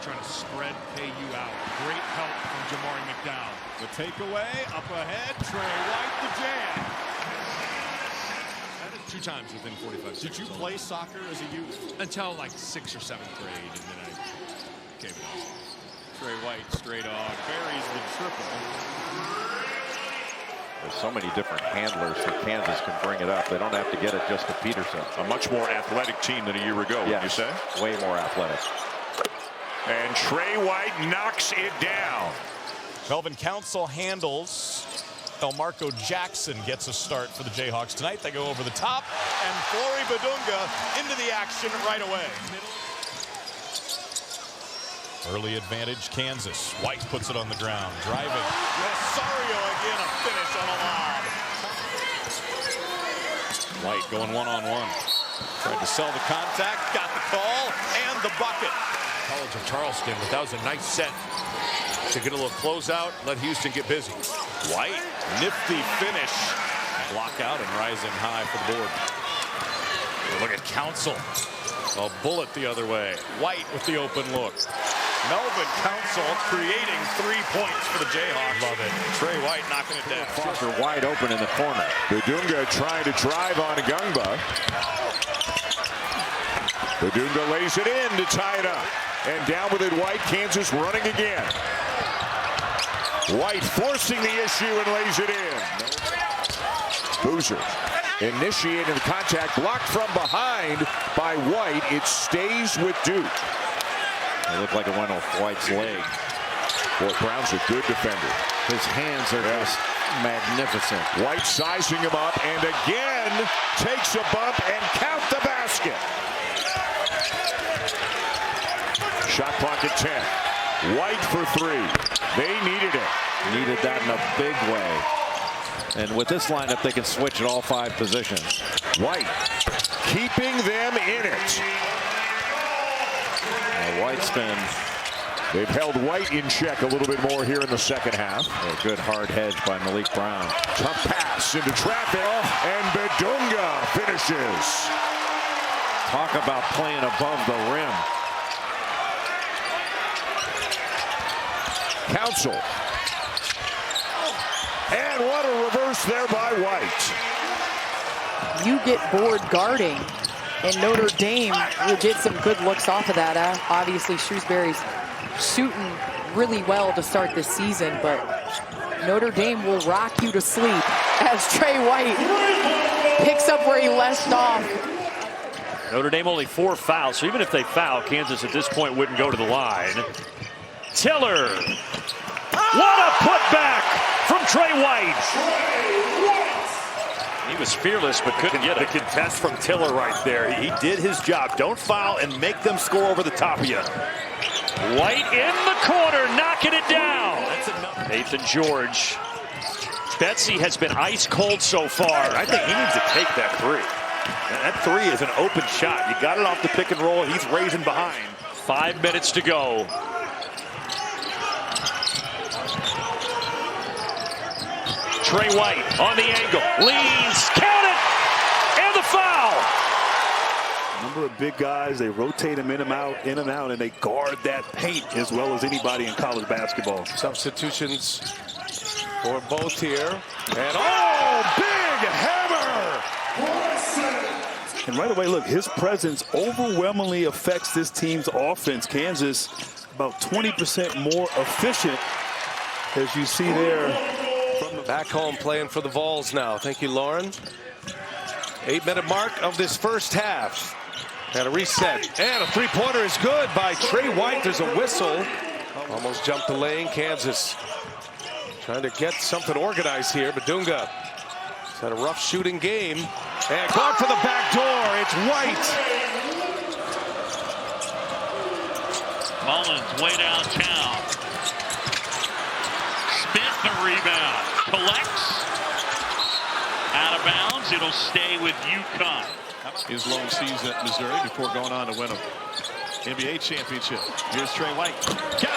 trying to spread KU out. Great help from Jamari McDowell. The takeaway, up ahead, Trey White, the jam. That is 2 times within 45 seconds. Did you play soccer as a youth? Until like 6th or 7th grade, and then I gave it up. Trey White straight on, buries the triple. There's so many different handlers that Kansas can bring it up. They don't have to get it just to Peterson. A much more athletic team than a year ago, would you say? Way more athletic. And Trey White knocks it down. Melvin Council handles. Elmarco Jackson gets a start for the Jayhawks tonight. They go over the top, and Flory Badunga into the action right away. Early advantage, Kansas. White puts it on the ground, driving. Rosario again, a finish on a lob. White going one-on-one. Tried to sell the contact, got the call, and the bucket. College of Charleston, but that was a nice set to get a little closeout, let Houston get busy. White, nifty finish. Block out and rising high for the board. Look at Council. A bullet the other way. White with the open look. Melvin Council creating 3 points for the Jayhawks. Love it. Trey White knocking it down. Foster wide open in the corner. Badunga trying to drive on Gungba. Badunga lays it in to tie it up. And down with it, White. Kansas running again. White forcing the issue and lays it in. Boozer initiating the contact, blocked from behind by White. It stays with Duke. It looked like it went off White's leg. Boy, Brown's a good defender. His hands are just magnificent. White sizing him up and again takes a bump and count the basket. Shot clock at 10. White for 3. They needed it. Needed that in a big way. And with this lineup, they can switch at all 5 positions. White keeping them in it. White's been... They've held White in check a little bit more here in the second half. A good hard hedge by Malik Brown. Tough pass into traffic, and Badunga finishes. Talk about playing above the rim. Council. And what a reverse there by White. You get bored guarding, and Notre Dame will get some good looks off of that. Obviously, Shrewsbury's shooting really well to start this season, but Notre Dame will rock you to sleep as Trey White picks up where he left off. Notre Dame only 4 fouls, so even if they foul, Kansas at this point wouldn't go to the line. Tiller. What a putback from Trey White. He was fearless, but couldn't get it. The contest from Tiller right there. He did his job. Don't foul and make them score over the top of you. White in the corner, knocking it down. Nathan George. Betsy has been ice cold so far. I think he needs to take that 3. That 3 is an open shot. You got it off the pick and roll. He's raising behind. 5 minutes to go. Trey White on the angle, leans, count it, and the foul. Number of big guys, they rotate them in and out, and they guard that paint as well as anybody in college basketball. Substitutions for both here. And oh, big hammer! And right away, look, his presence overwhelmingly affects this team's offense. Kansas about 20% more efficient, as you see there. Back home playing for the Vols now. Thank you, Lauren. 8-minute mark of this first half. And a reset. And a 3-pointer is good by Trey White. There's a whistle. Almost jumped the lane. Kansas trying to get something organized here. Badunga has had a rough shooting game. And going for the back door. It's White. Mullins way downtown. Smith the rebound. Collects. Out of bounds. It'll stay with UConn. His lone season at Missouri before going on to win an NBA championship. Here's Trey White. Got it.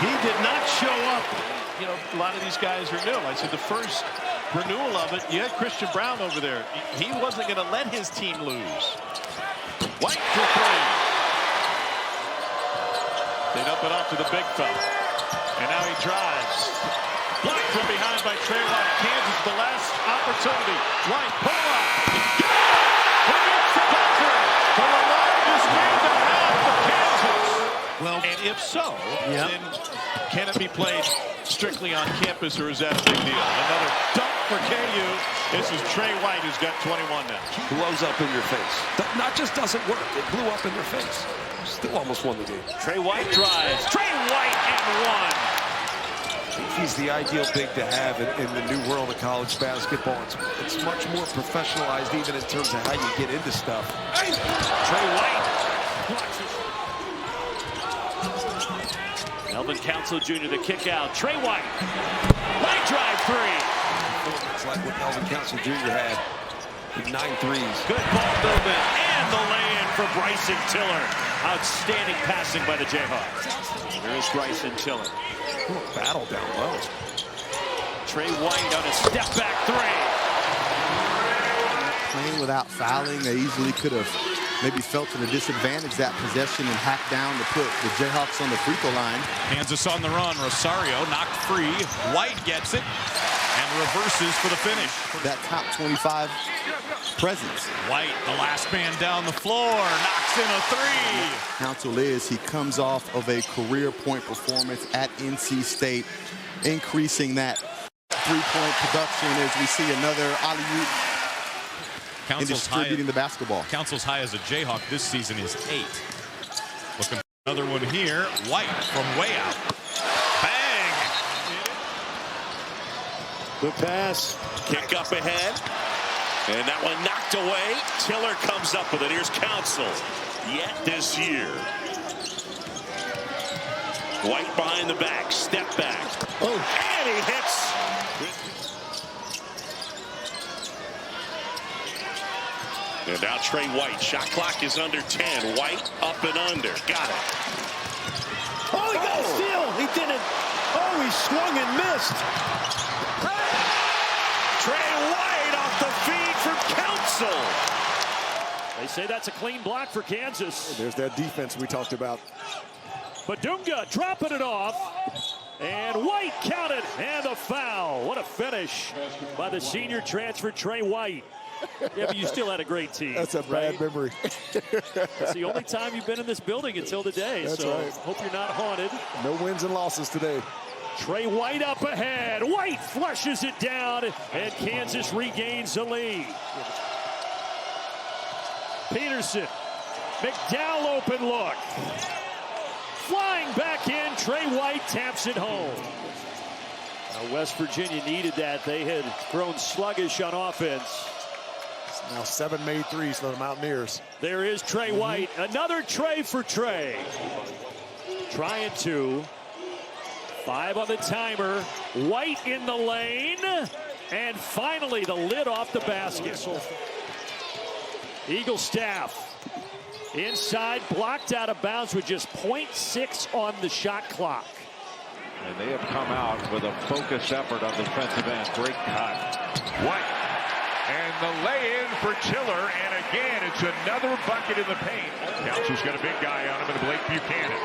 He did not show up. You know, a lot of these guys are new. I said the first renewal of it, you had Christian Brown over there. He wasn't going to let his team lose. White for 3. They dump it off to the big fella. And now he drives. Blocked from behind by Trey White. Kansas, the last opportunity. White, pull up. He gets the buzzer for the largest game to have for Kansas. Well, and if so, then can it be played strictly on campus, or is that a big deal? Another dunk for KU. This is Trey White, who's got 21 now. Blows up in your face. Not just doesn't work, it blew up in your face. Still almost won the game. Trey White drives. Trey White and one. He's the ideal big to have in the new world of college basketball. It's much more professionalized, even in terms of how you get into stuff. Trey White. Melvin Council Jr. the kick out. Trey White. White drive three. It's like what Melvin Council Jr. had. 9 threes. Good ball movement and the lay-in for Bryson Tiller. Outstanding passing by the Jayhawks. There is Bryson Tiller. Battle down low. Trey White on a step-back three. Playing without fouling, they easily could have maybe felt to the disadvantage that possession and hacked down to put the Jayhawks on the free throw line. Kansas on the run. Rosario knocked free. White gets it and reverses for the finish. That top 25 presence. White, the last man down the floor, knocks in a three. Council is he comes off of a career point performance at NC State, increasing that three-point production as we see another alley-oop and distributing the basketball. Council's high as a Jayhawk this season is 8. Looking for another one here. White from way out. Bang! Good pass. Kick up ahead. And that one knocked away. Tiller comes up with it. Here's Council. Yet this year. White behind the back. Step back. Oh, and he hits. And now Trey White. Shot clock is under 10. White up and under. Got it. Oh, he got a steal. He didn't. Oh, he swung and missed. Trey White off the feed from Council. They say that's a clean block for Kansas. There's that defense we talked about. Badunga dropping it off. And White counted. And the foul. What a finish by the senior transfer Trey White. Yeah, but you still had a great team. That's a bad memory. It's the only time you've been in this building until today. That's so right. Hope you're not haunted. No wins and losses today. Trey White up ahead. White flushes it down, and Kansas regains the lead. Peterson. McDowell open look. Flying back in. Trey White taps it home. Now West Virginia needed that. They had grown sluggish on offense. Now 7 made threes for the Mountaineers. There is Trey White. Another tray for Trey. Trying to. 5 on the timer. White in the lane. And finally the lid off the basket. Eagle staff. Inside, blocked out of bounds with just 0.6 on the shot clock. And they have come out with a focused effort on the defensive end. Great cut. White. And the lay-in for Tiller, and again, it's another bucket in the paint. Council's got a big guy on him, and Blake Buchanan.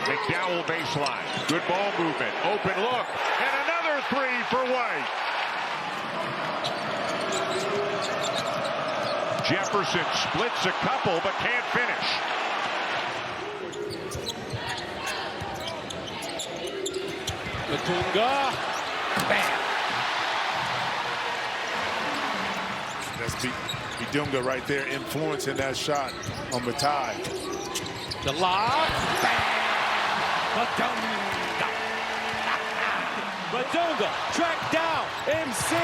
McDowell baseline. Good ball movement. Open look. And another three for White. Jefferson splits a couple, but can't finish. Badunga. Bam. That's Badunga right there influencing that shot on Batai. The lob. Badunga tracked down. MC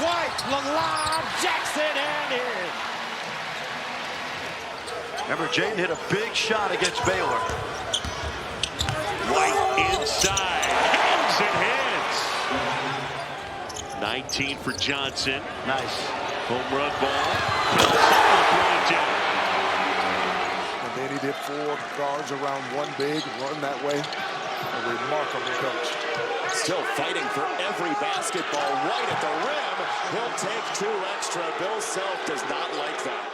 White. The lob. Jackson and in. Remember, Jaden hit a big shot against Baylor. White inside. Hands and heads. 19 for Johnson. Nice. Home run ball. And then he did 4 guards around one big, run that way. A remarkable coach. Still fighting for every basketball. White at the rim. He'll take 2 extra. Bill Self does not like that.